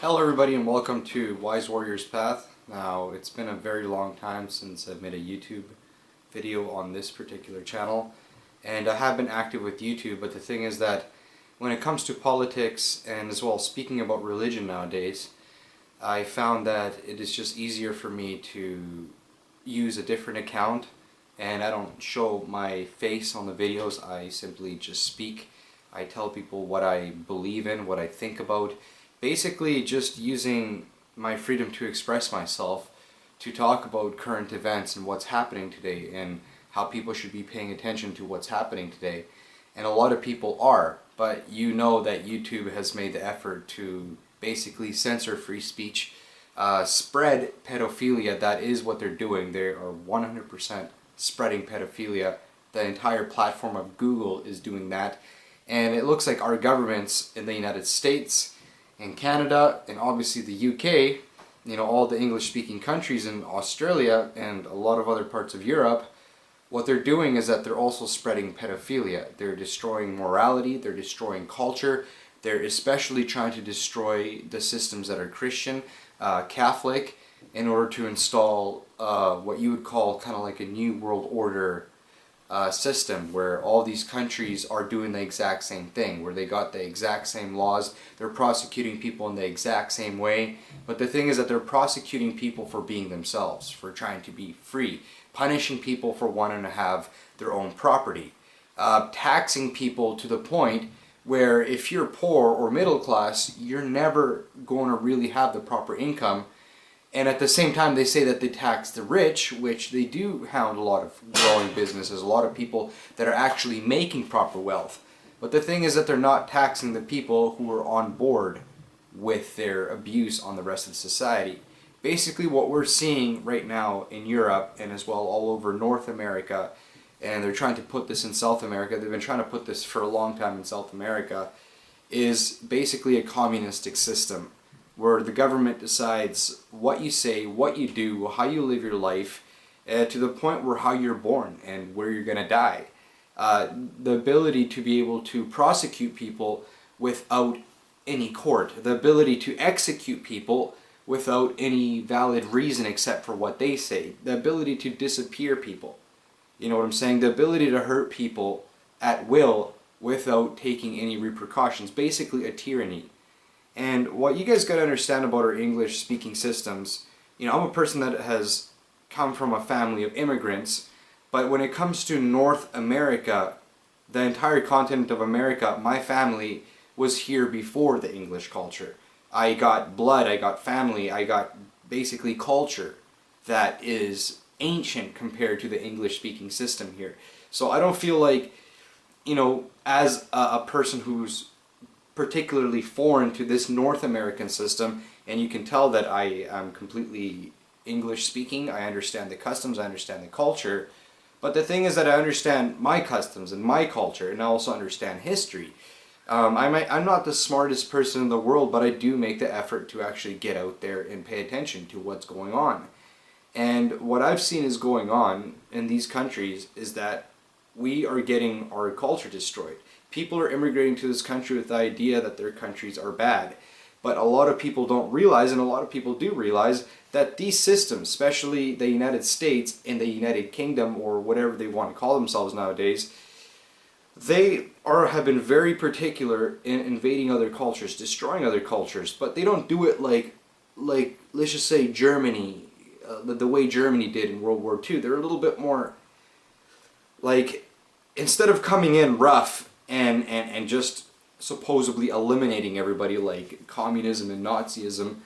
Hello everybody and welcome to Wise Warrior's Path. Now it's been a very long time since I've made a YouTube video on this particular channel, and I have been active with YouTube, but the thing is that when it comes to politics and as well speaking about religion nowadays, I found that it is just easier for me to use a different account, and I don't show my face on the videos. I simply just speak. I tell people what I believe in, what I think about. Basically just using my freedom to express myself to talk about current events and what's happening today and how people should be paying attention to what's happening today. And a lot of people are, but you know that YouTube has made the effort to basically censor free speech, spread pedophilia. That is what they're doing. They are 100% spreading pedophilia. The entire platform of Google is doing that. And it looks like our governments in the United States, in Canada, and obviously the UK, all the English-speaking countries in Australia and a lot of other parts of Europe, what they're doing is that they're also spreading pedophilia. They're destroying morality, they're destroying culture, they're especially trying to destroy the systems that are Christian, Catholic, in order to install what you would call kind of like a new world order system where all these countries are doing the exact same thing, where they got the exact same laws, they're prosecuting people in the exact same way, but the thing is that they're prosecuting people for being themselves, for trying to be free, punishing people for wanting to have their own property, taxing people to the point where if you're poor or middle class, you're never going to really have the proper income. And at the same time, they say that they tax the rich, which they do hound a lot of growing businesses, a lot of people that are actually making proper wealth. But the thing is that they're not taxing the people who are on board with their abuse on the rest of society. Basically what we're seeing right now in Europe and as well all over North America, and they're trying to put this in South America, they've been trying to put this for a long time in South America, is basically a communistic system, where the government decides what you say, what you do, how you live your life, to the point where how you're born and where you're going to die. The ability to be able to prosecute people without any court. The ability to execute people without any valid reason except for what they say. The ability to disappear people. You know what I'm saying? The ability to hurt people at will without taking any repercussions. Basically a tyranny. And what you guys got to understand about our English speaking systems, I'm a person that has come from a family of immigrants, but when it comes to North America, the entire continent of America, my family was here before the English culture. I got blood, I got family, I got basically culture that is ancient compared to the English speaking system here. So I don't feel like, as a person who's particularly foreign to this North American system, and you can tell that I am completely English speaking, I understand the customs, I understand the culture, but the thing is that I understand my customs and my culture, and I also understand history. I'm not the smartest person in the world, but I do make the effort to actually get out there and pay attention to what's going on. And what I've seen is going on in these countries is that we are getting our culture destroyed. People are immigrating to this country with the idea that their countries are bad. But a lot of people don't realize, and a lot of people do realize, that these systems, especially the United States and the United Kingdom, or whatever they want to call themselves nowadays, they have been very particular in invading other cultures, destroying other cultures, but they don't do it like let's just say Germany, the way Germany did in World War II. They're a little bit more like, instead of coming in rough and just supposedly eliminating everybody like communism and Nazism,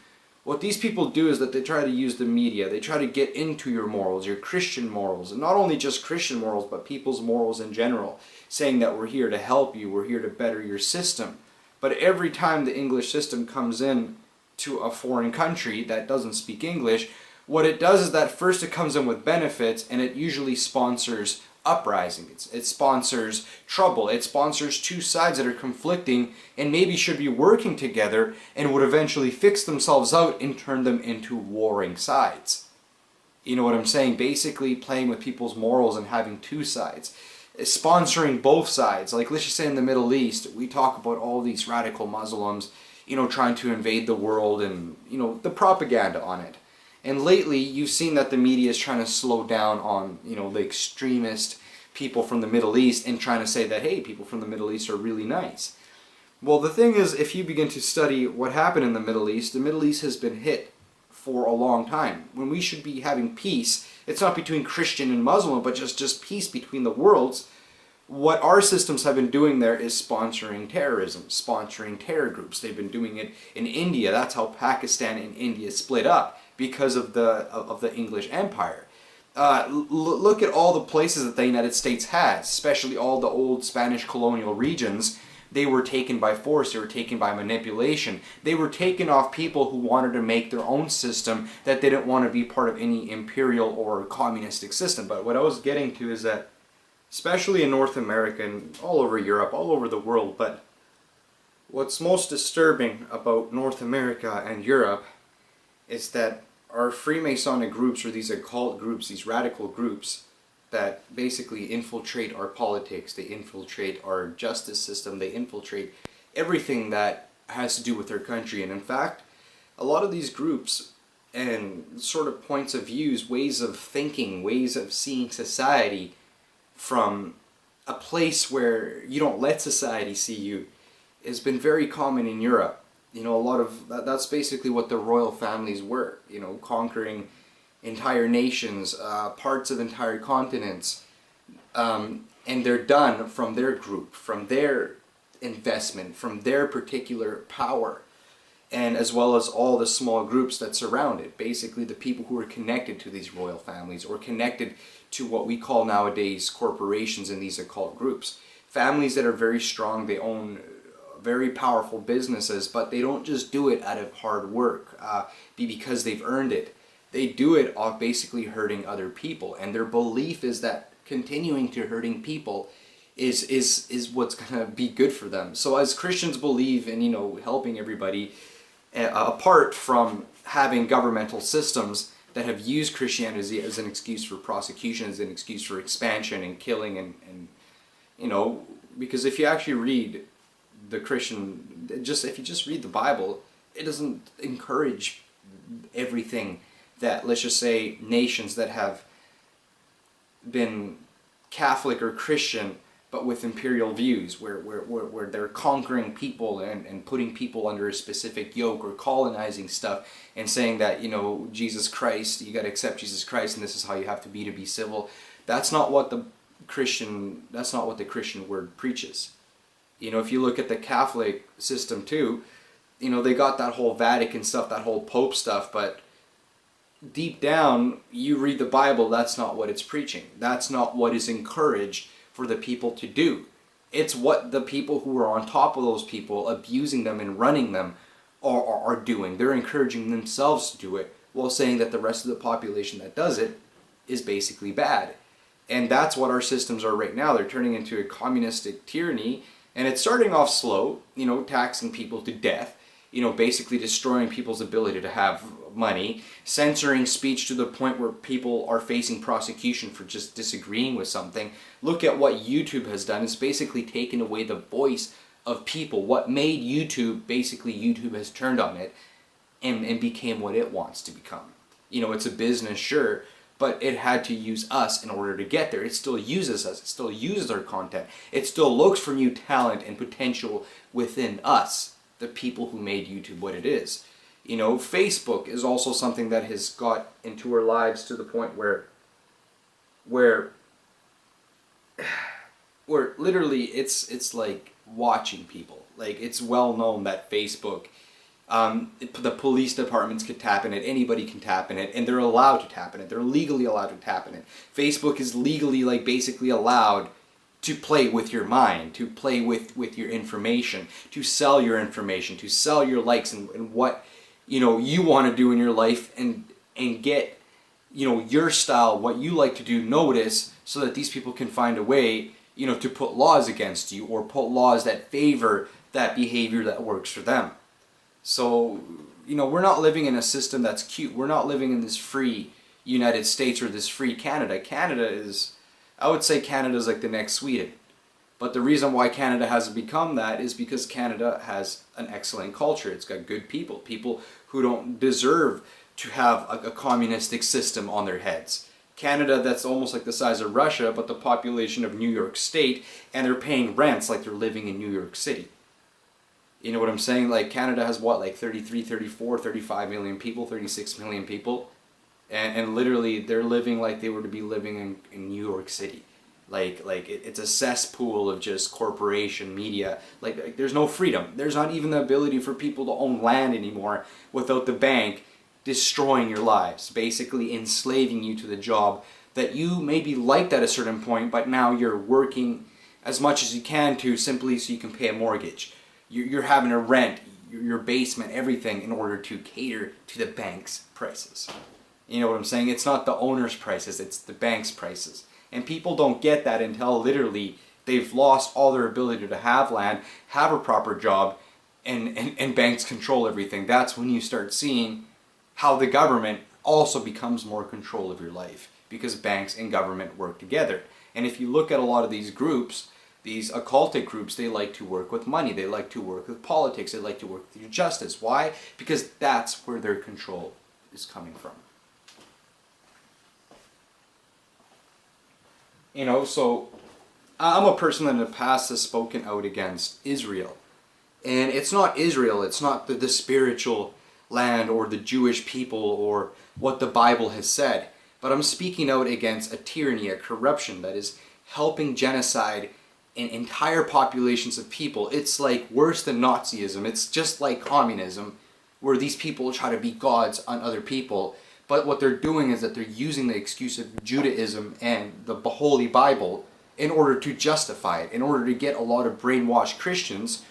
what these people do is that they try to use the media, they try to get into your morals, your Christian morals, and not only just Christian morals, but people's morals in general, saying that we're here to help you, we're here to better your system. But every time the English system comes in to a foreign country that doesn't speak English, what it does is that first it comes in with benefits, and it usually sponsors uprising, it sponsors trouble, it sponsors two sides that are conflicting and maybe should be working together and would eventually fix themselves out and turn them into warring sides. You know what I'm saying? Basically playing with people's morals and having two sides. Sponsoring both sides. Like let's just say in the Middle East, we talk about all these radical Muslims trying to invade the world and, the propaganda on it. And lately, you've seen that the media is trying to slow down on, the extremist people from the Middle East and trying to say that, hey, people from the Middle East are really nice. Well, the thing is, if you begin to study what happened in the Middle East has been hit for a long time. When we should be having peace, it's not between Christian and Muslim, but just peace between the worlds. What our systems have been doing there is sponsoring terrorism, sponsoring terror groups. They've been doing it in India. That's how Pakistan and India split up, because of the English Empire. Look at all the places that the United States has, especially all the old Spanish colonial regions. They were taken by force, they were taken by manipulation. They were taken off people who wanted to make their own system, that they didn't want to be part of any imperial or communistic system. But what I was getting to is that, especially in North America and all over Europe, all over the world, but what's most disturbing about North America and Europe is that our Freemasonic groups, or these occult groups, these radical groups, that basically infiltrate our politics, they infiltrate our justice system, they infiltrate everything that has to do with our country. And in fact, a lot of these groups and sort of points of views, ways of thinking, ways of seeing society from a place where you don't let society see you, has been very common in Europe. A lot of that's basically what the royal families were, conquering entire nations, parts of entire continents, and they're done from their group, from their investment, from their particular power, and as well as all the small groups that surround it. Basically, the people who are connected to these royal families, or connected to what we call nowadays corporations in these occult groups. Families that are very strong, they own very powerful businesses, but they don't just do it out of hard work, because they've earned it. They do it off basically hurting other people, and their belief is that continuing to hurting people is what's gonna be good for them. So as Christians believe in helping everybody, apart from having governmental systems that have used Christianity as an excuse for prosecution, as an excuse for expansion and killing, and because if you actually read the Christian, if you just read the Bible, it doesn't encourage everything that, let's just say, nations that have been Catholic or Christian but with imperial views, where they're conquering people and putting people under a specific yoke, or colonizing stuff and saying that, Jesus Christ, you got to accept Jesus Christ and this is how you have to be civil. That's not what the Christian word preaches. If you look at the Catholic system too, they got that whole Vatican stuff, that whole Pope stuff, but deep down, you read the Bible, that's not what it's preaching. That's not what is encouraged for the people to do. It's what the people who are on top of those people, abusing them and running them, are doing. They're encouraging themselves to do it, while saying that the rest of the population that does it is basically bad. And that's what our systems are right now. They're turning into a communistic tyranny, and it's starting off slow, taxing people to death, basically destroying people's ability to have money, censoring speech to the point where people are facing prosecution for just disagreeing with something. Look at what YouTube has done. It's basically taken away the voice of people. What made YouTube, basically YouTube has turned on it and became what it wants to become. It's a business, sure, but it had to use us in order to get there. It still uses us. It still uses our content. It still looks for new talent and potential within us, the people who made YouTube what it is. Facebook is also something that has got into our lives to the point where literally it's like watching people. Like, it's well known that Facebook, the police departments could tap in it, anybody can tap in it, and they're allowed to tap in it. They're legally allowed to tap in it. Facebook is legally, basically allowed to play with your mind, to play with your information, to sell your information, to sell your likes and what you want to do in your life, and get your style, what you like to do, notice, so that these people can find a way to put laws against you, or put laws that favor that behavior that works for them. So we're not living in a system that's cute. We're not living in this free United States or this free Canada. I would say Canada is like the next Sweden. But the reason why Canada hasn't become that is because Canada has an excellent culture. It's got good people, people who don't deserve to have a communistic system on their heads. Canada, that's almost like the size of Russia, but the population of New York State, and they're paying rents like they're living in New York City. You know what I'm saying? Like Canada has what, like 33, 34, 35 million people, 36 million people. And literally they're living like they were to be living in New York City. It's a cesspool of just corporation, media. Like there's no freedom. There's not even the ability for people to own land anymore without the bank destroying your lives, basically enslaving you to the job that you maybe liked at a certain point, but now you're working as much as you can to simply so you can pay a mortgage. You're having to rent your basement, everything, in order to cater to the bank's prices. You know what I'm saying? It's not the owner's prices, it's the bank's prices. And people don't get that until literally they've lost all their ability to have land, have a proper job, and banks control everything. That's when you start seeing how the government also becomes more control of your life, because banks and government work together. And if you look at a lot of these groups, these occultic groups, they like to work with money, they like to work with politics, they like to work with justice. Why? Because that's where their control is coming from. You know, so I'm a person that in the past has spoken out against Israel. And it's not Israel, it's not the spiritual land or the Jewish people or what the Bible has said. But I'm speaking out against a tyranny, a corruption that is helping genocide in entire populations of people. It's like worse than Nazism. It's just like communism, where these people try to be gods on other people. But what they're doing is that they're using the excuse of Judaism and the Holy Bible in order to justify it, in order to get a lot of brainwashed Christians,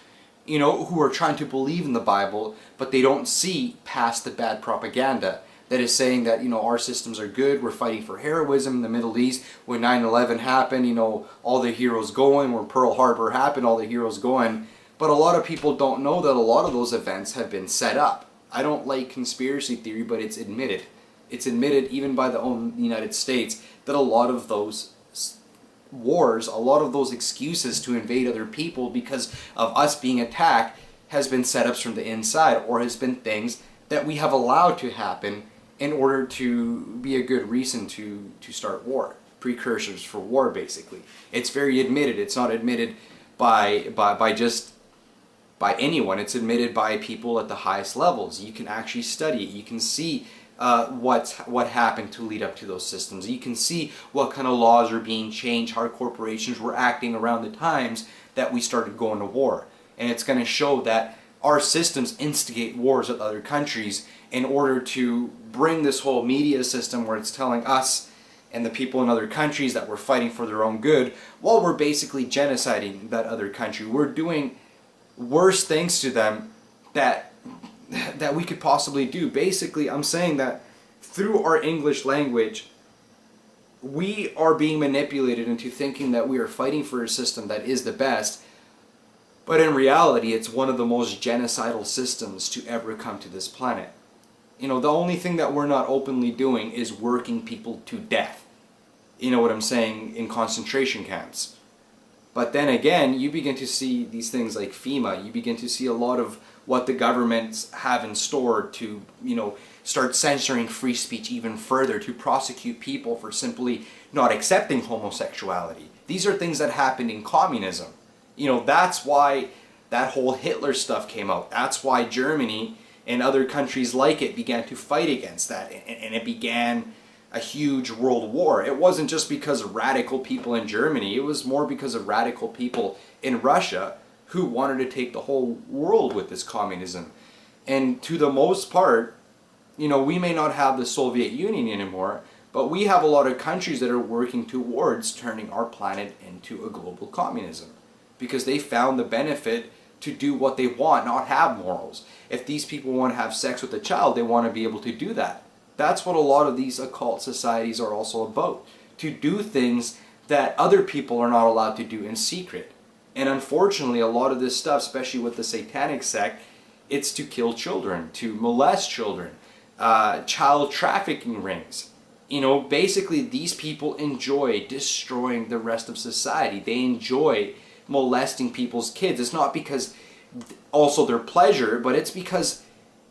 you know, who are trying to believe in the Bible, but they don't see past the bad propaganda that is saying that, you know, our systems are good, we're fighting for heroism in the Middle East. When 9/11 happened, you know, all the heroes going. When Pearl Harbor happened, all the heroes going. But a lot of people don't know that a lot of those events have been set up. I don't like conspiracy theory, but it's admitted. It's admitted even by the own United States that a lot of those wars, a lot of those excuses to invade other people because of us being attacked has been set up from the inside, or has been things that we have allowed to happen in order to be a good reason to start war. Precursors for war, basically. It's very admitted. It's not admitted by anyone. It's admitted by people at the highest levels. You can actually study it. You can see what happened to lead up to those systems. You can see what kind of laws are being changed, how corporations were acting around the times that we started going to war. And it's going to show that our systems instigate wars with other countries in order to bring this whole media system where it's telling us and the people in other countries that we're fighting for their own good, while we're basically genociding that other country. We're doing worse things to them that we could possibly do. Basically, I'm saying that through our English language, we are being manipulated into thinking that we are fighting for a system that is the best, but in reality, it's one of the most genocidal systems to ever come to this planet. You know, the only thing that we're not openly doing is working people to death. You know what I'm saying? In concentration camps. But then again, you begin to see these things like FEMA. You begin to see a lot of what the governments have in store to, you know, start censoring free speech even further, to prosecute people for simply not accepting homosexuality. These are things that happened in communism. You know, that's why that whole Hitler stuff came out. That's why Germany and other countries like it began to fight against that. And it began a huge world war. It wasn't just because of radical people in Germany. It was more because of radical people in Russia who wanted to take the whole world with this communism. And to the most part, you know, we may not have the Soviet Union anymore, but we have a lot of countries that are working towards turning our planet into a global communism, because they found the benefit to do what they want, not have morals. If these people want to have sex with a child, they want to be able to do that. That's what a lot of these occult societies are also about, to do things that other people are not allowed to do in secret. And unfortunately, a lot of this stuff, especially with the satanic sect, it's to kill children, to molest children, child trafficking rings. You know, basically these people enjoy destroying the rest of society. They enjoy molesting people's kids. It's not because also their pleasure, but it's because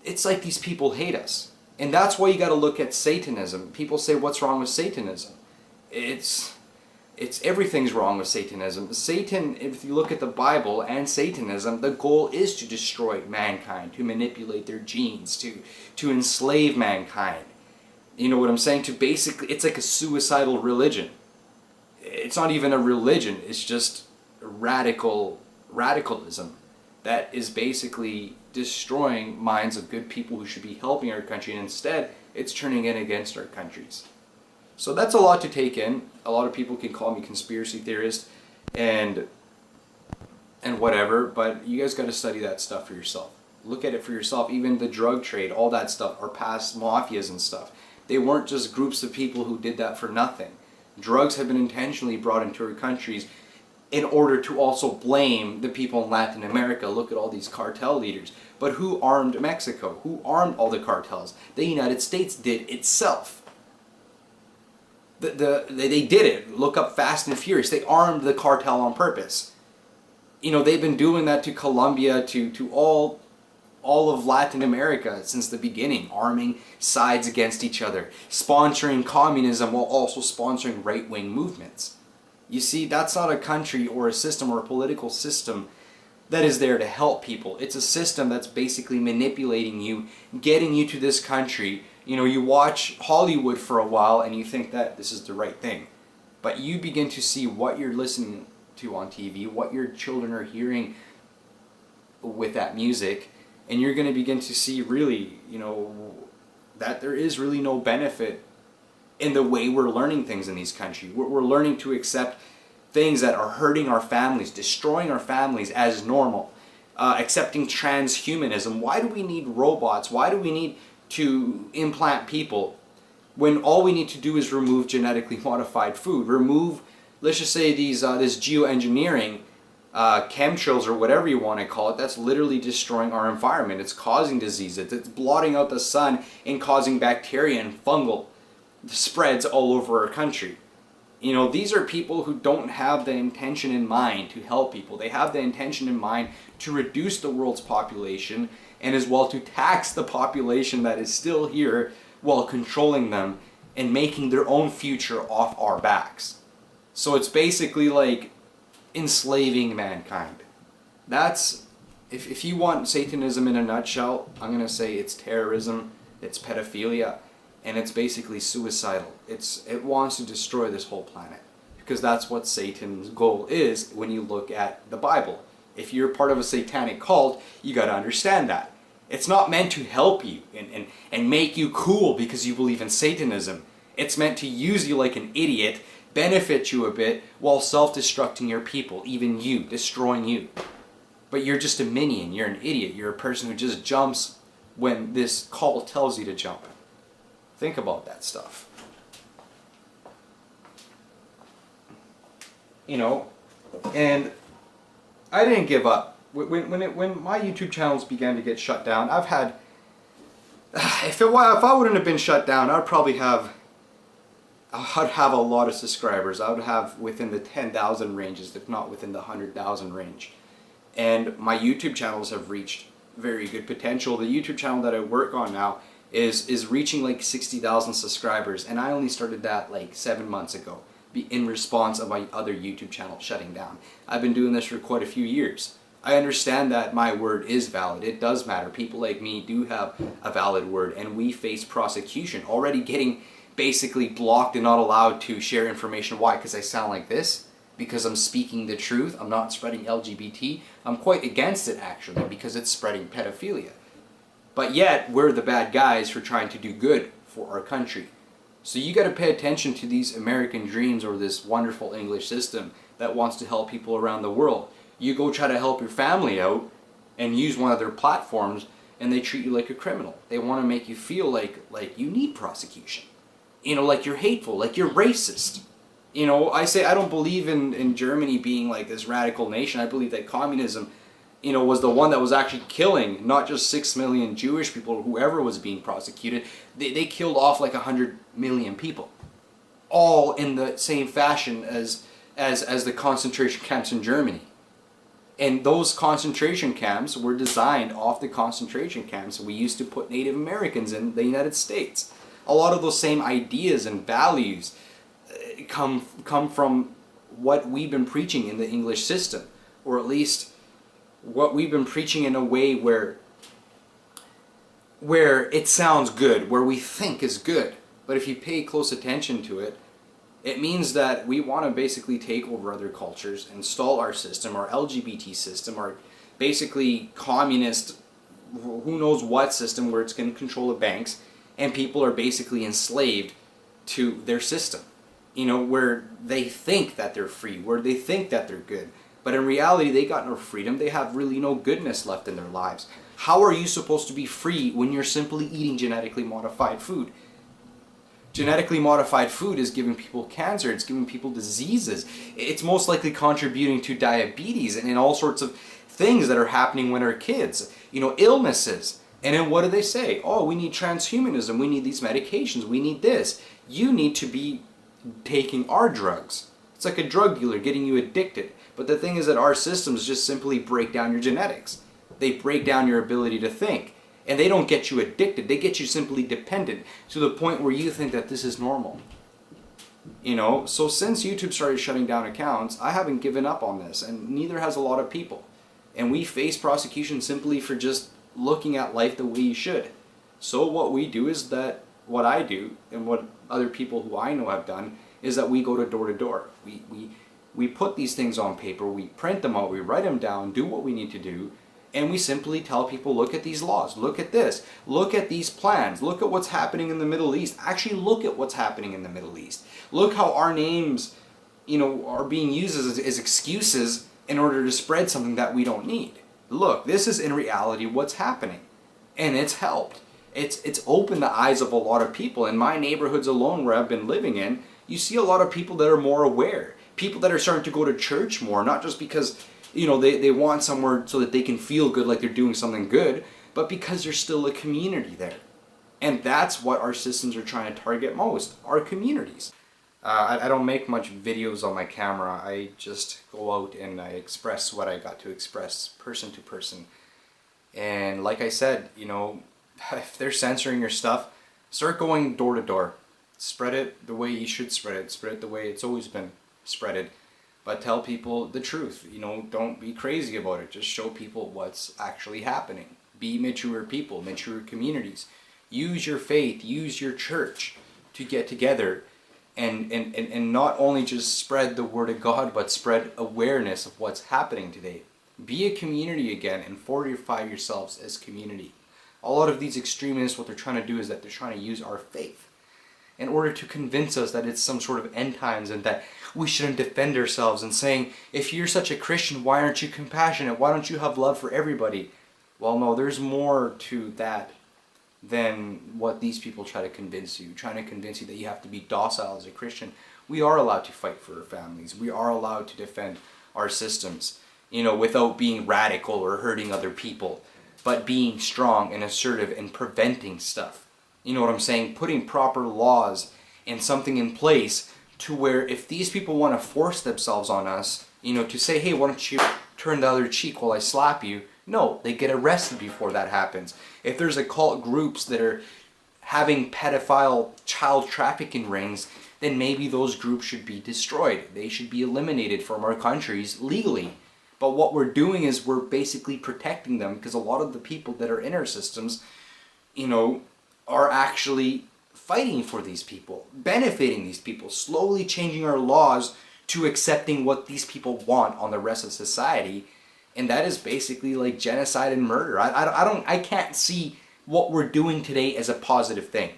it's like these people hate us. And that's why you got to look at Satanism. People say, what's wrong with Satanism? It's everything's wrong with Satanism. Satan, if you look at the Bible and Satanism, the goal is to destroy mankind, to manipulate their genes, to enslave mankind. You know what I'm saying? To basically, it's like a suicidal religion. It's not even a religion, it's just radicalism that is basically destroying minds of good people who should be helping our country, and instead it's turning in against our countries. So that's a lot to take in. A lot of people can call me conspiracy theorist and whatever, but you guys got to study that stuff for yourself. Look at it for yourself. Even the drug trade, all that stuff, are past mafias and stuff. They weren't just groups of people who did that for nothing. Drugs have been intentionally brought into our countries in order to also blame the people in Latin America. Look at all these cartel leaders. But who armed Mexico? Who armed all the cartels? The United States did itself. They did it. Look up Fast and Furious. They armed the cartel on purpose. You know, they've been doing that to Colombia, to all of Latin America since the beginning, arming sides against each other, sponsoring communism while also sponsoring right-wing movements. You see, that's not a country or a system or a political system that is there to help people. It's a system that's basically manipulating you, getting you to this country. You know, you watch Hollywood for a while and you think that this is the right thing. But you begin to see what you're listening to on TV, what your children are hearing with that music, and you're going to begin to see really, you know, that there is really no benefit in the way we're learning things in these countries. We're learning to accept things that are hurting our families, destroying our families as normal. Accepting transhumanism. Why do we need robots? Why do we need to implant people when all we need to do is remove genetically modified food? Remove, let's just say, these this geoengineering, chemtrails or whatever you want to call it. That's literally destroying our environment. It's causing diseases. It's blotting out the sun and causing bacteria and fungal spreads all over our country. You know, these are people who don't have the intention in mind to help people. They have the intention in mind to reduce the world's population and as well to tax the population that is still here while controlling them and making their own future off our backs. So it's basically like enslaving mankind. That's, if you want Satanism in a nutshell, I'm going to say it's terrorism, it's pedophilia, and it's basically suicidal. It wants to destroy this whole planet, because that's what Satan's goal is when you look at the Bible. If you're part of a satanic cult, you got to understand that. It's not meant to help you and make you cool because you believe in Satanism. It's meant to use you like an idiot, benefit you a bit, while self-destructing your people, even you, destroying you. But you're just a minion, you're an idiot, you're a person who just jumps when this cult tells you to jump. Think about that stuff. You know, and I didn't give up. When my YouTube channels began to get shut down, I've had, if I wouldn't have been shut down, I'd have a lot of subscribers. I would have within the 10,000 ranges, if not within the 100,000 range. And my YouTube channels have reached very good potential. The YouTube channel that I work on now is reaching like 60,000 subscribers, and I only started that like 7 months ago in response of my other YouTube channel shutting down. I've been doing this for quite a few years. I understand that my word is valid. It does matter. People like me do have a valid word, and we face prosecution. Already getting basically blocked and not allowed to share information. Why? Because I sound like this? Because I'm speaking the truth. I'm not spreading LGBT. I'm quite against it actually, because it's spreading pedophilia. But yet, we're the bad guys for trying to do good for our country. So you got to pay attention to these American dreams or this wonderful English system that wants to help people around the world. You go try to help your family out and use one of their platforms, and they treat you like a criminal. They want to make you feel like you need prosecution. You know, like you're hateful, like you're racist. You know, I say I don't believe in Germany being like this radical nation. I believe that communism, you know, was the one that was actually killing not just 6 million Jewish people or whoever was being prosecuted. They killed off like 100 million people, all in the same fashion as the concentration camps in Germany. And those concentration camps were designed off the concentration camps we used to put Native Americans in the United States. A lot of those same ideas and values come from what we've been preaching in the English system, or at least what we've been preaching in a way where it sounds good, where we think is good. But if you pay close attention to it, it means that we want to basically take over other cultures, install our system, our LGBT system, our basically communist, who knows what system, where it's going to control the banks, and people are basically enslaved to their system. You know, where they think that they're free, where they think that they're good. But in reality, they got no freedom. They have really no goodness left in their lives. How are you supposed to be free when you're simply eating genetically modified food? Genetically modified food is giving people cancer, it's giving people diseases, it's most likely contributing to diabetes and all sorts of things that are happening when our kids, you know, illnesses. And then what do they say? Oh, we need transhumanism, we need these medications, we need this. You need to be taking our drugs. It's like a drug dealer getting you addicted. But the thing is that our systems just simply break down your genetics. They break down your ability to think. And they don't get you addicted, they get you simply dependent to the point where you think that this is normal. You know, so since YouTube started shutting down accounts, I haven't given up on this, and neither has a lot of people. And we face prosecution simply for just looking at life the way you should. So what we do is that, what I do, and what other people who I know have done, is that we go to door. We put these things on paper, we print them out, we write them down, do what we need to do, and we simply tell people, look at these laws, look at this, look at these plans, look at what's happening in the Middle East. Actually look at what's happening in the Middle East. Look how our names, you know, are being used as excuses in order to spread something that we don't need. Look, this is in reality what's happening. And it's helped. It's opened the eyes of a lot of people. In my neighborhoods alone where I've been living in, you see a lot of people that are more aware. People that are starting to go to church more, not just because, you know, they want somewhere so that they can feel good like they're doing something good, but because there's still a community there. And that's what our systems are trying to target most, our communities. I don't make much videos on my camera. I just go out and I express what I got to express person to person. And like I said, you know, if they're censoring your stuff, start going door to door. Spread it the way you should spread it. Spread it the way it's always been spreaded. But tell people the truth. You know, don't be crazy about it. Just show people what's actually happening. Be mature people, mature communities. Use your faith, use your church to get together and not only just spread the word of God, but spread awareness of what's happening today. Be a community again and fortify yourselves as community. A lot of these extremists, what they're trying to do is that they're trying to use our faith in order to convince us that it's some sort of end times and that we shouldn't defend ourselves, and saying, if you're such a Christian, why aren't you compassionate? Why don't you have love for everybody? Well, no, there's more to that than what these people try to convince you. Trying to convince you that you have to be docile as a Christian. We are allowed to fight for our families. We are allowed to defend our systems, you know, without being radical or hurting other people, but being strong and assertive and preventing stuff. You know what I'm saying? Putting proper laws and something in place to where if these people want to force themselves on us, you know, to say, hey, why don't you turn the other cheek while I slap you? No, they get arrested before that happens. If there's occult groups that are having pedophile child trafficking rings, then maybe those groups should be destroyed. They should be eliminated from our countries legally. But what we're doing is we're basically protecting them, because a lot of the people that are in our systems, you know, are actually fighting for these people, benefiting these people, slowly changing our laws to accepting what these people want on the rest of society. And that is basically like genocide and murder. I can't see what we're doing today as a positive thing.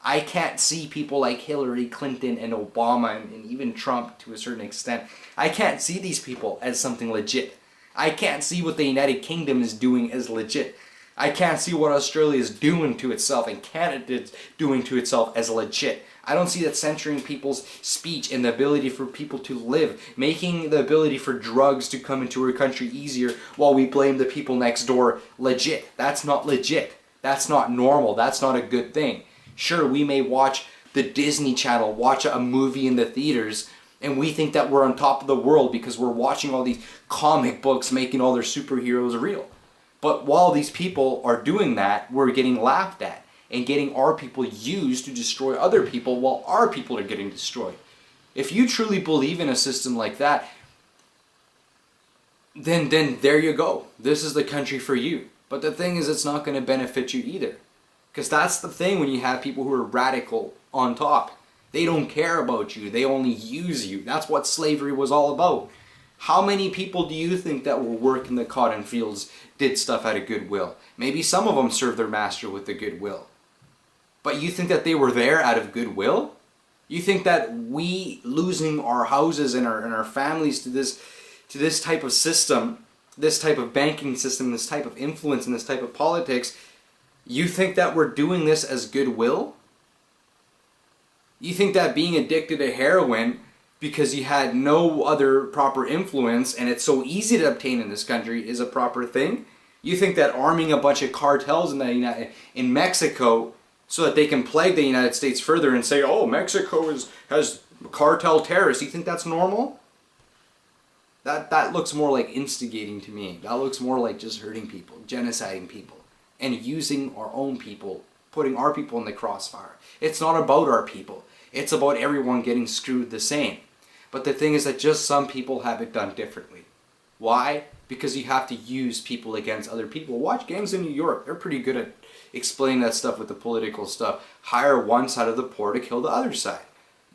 I can't see people like Hillary Clinton and Obama and even Trump to a certain extent. I can't see these people as something legit. I can't see what the United Kingdom is doing as legit. I can't see what Australia is doing to itself and Canada is doing to itself as legit. I don't see that censoring people's speech and the ability for people to live, making the ability for drugs to come into our country easier while we blame the people next door legit. That's not legit. That's not normal. That's not a good thing. Sure, we may watch the Disney Channel, watch a movie in the theaters, And we think that we're on top of the world because we're watching all these comic books making all their superheroes real. But while these people are doing that, we're getting laughed at and getting our people used to destroy other people while our people are getting destroyed. If you truly believe in a system like that, then there you go. This is the country for you. But the thing is, it's not going to benefit you either. Because that's the thing when you have people who are radical on top. They don't care about you. They only use you. That's what slavery was all about. How many people do you think that were working the cotton fields did stuff out of goodwill? Maybe some of them served their master with the goodwill. But you think that they were there out of goodwill? You think that we losing our houses and our families to this type of system, this type of banking system, this type of influence and this type of politics, you think that we're doing this as goodwill? You think that being addicted to heroin because you had no other proper influence and it's so easy to obtain in this country is a proper thing? You think that arming a bunch of cartels in Mexico so that they can plague the United States further and say, oh, Mexico has cartel terrorists, you think that's normal? That looks more like instigating to me. That looks more like just hurting people, genociding people, and using our own people, putting our people in the crossfire. It's not about our people. It's about everyone getting screwed the same. But the thing is that just some people have it done differently. Why? Because you have to use people against other people. Watch Gangs in New York. They're pretty good at explaining that stuff with the political stuff. Hire one side of the poor to kill the other side.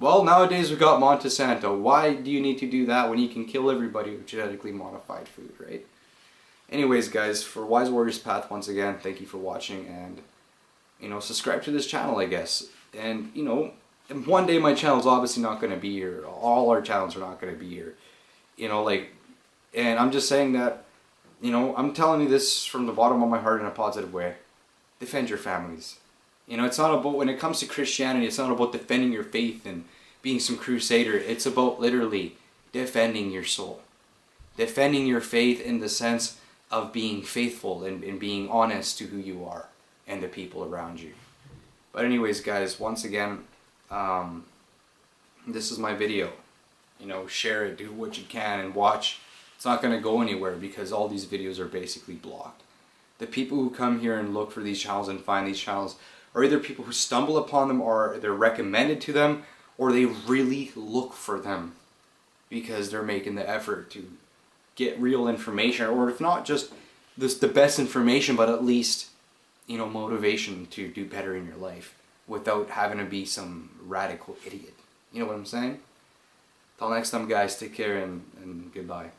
Well, nowadays we've got Monsanto. Why do you need to do that when you can kill everybody with genetically modified food, right? Anyways, guys, for Wise Warriors Path, once again, thank you for watching, and, subscribe to this channel, I guess. And, one day my channel's obviously not going to be here. All our channels are not going to be here. And I'm just saying that, I'm telling you this from the bottom of my heart in a positive way. Defend your families. It's not about, when it comes to Christianity, it's not about defending your faith and being some crusader. It's about literally defending your soul. Defending your faith in the sense of being faithful and being honest to who you are and the people around you. But anyways, guys, once again, this is my video. Share it, do what you can, and watch. It's not going to go anywhere because all these videos are basically blocked. The people who come here and look for these channels and find these channels are either people who stumble upon them, or they're recommended to them, or they really look for them because they're making the effort to get real information, or if not just the best information, but at least motivation to do better in your life without having to be some radical idiot. You know what I'm saying? Till next time, guys, take care and goodbye.